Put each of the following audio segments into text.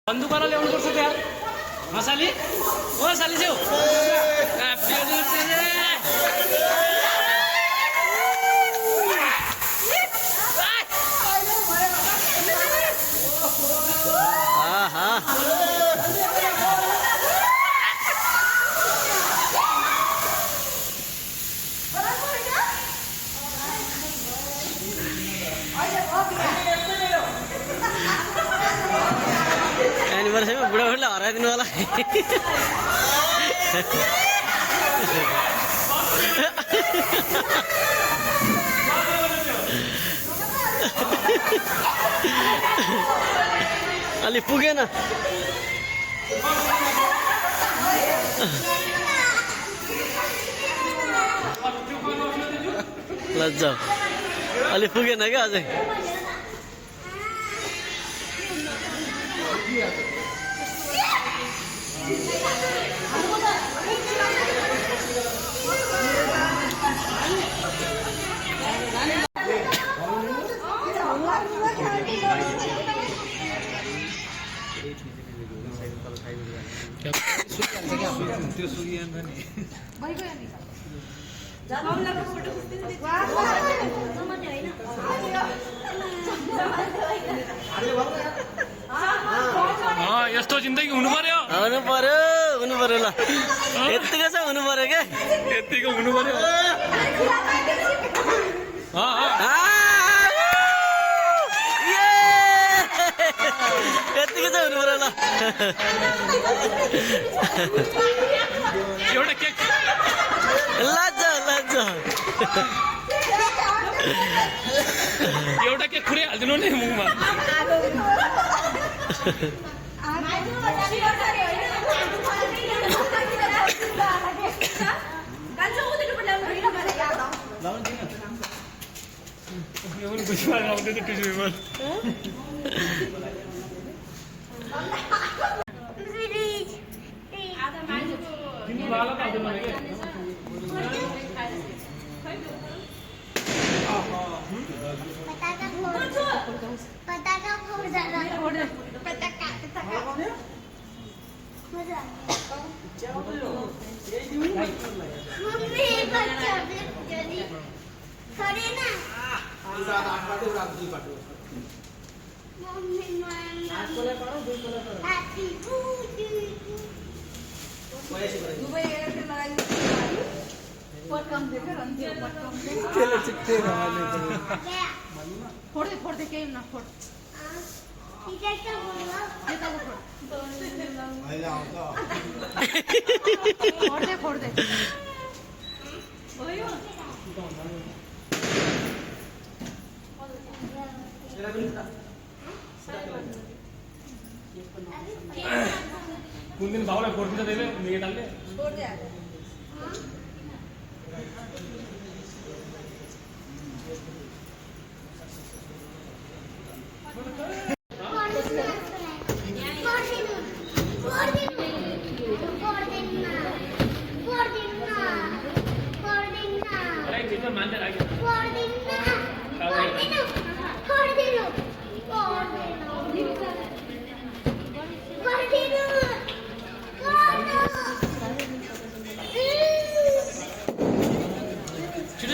बन्दुकवाला ल्याउनु पर्छ त्यहाँ मसाली ओ साली छेउ एनिभर्सरी में बुढ़ा बुढ़ा हराइदिनु होला अलि पुगेन लज्जा अलि पुगेन क्या अझै यस्तो जिन्दगी हुनु पर्यो ल यतिकै छ हुनु पर्यो के यतिको हुनु पर्यो यतिकै चाहिँ हुनु पर्यो ल एउटा केक लज्जा एउटा केक पुऱ्याइहालिदिनु नि मुखमा फोड़ के ना फोड़ फोड़ दे कुन दिन भाउलाई फोर्दिन्छ त्यसले निकाल्ने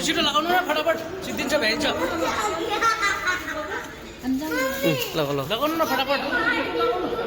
छिटो लगाउनु न फटाफट सिद्धिन्छ भ्याइन्छ लगाउनु न फटाफट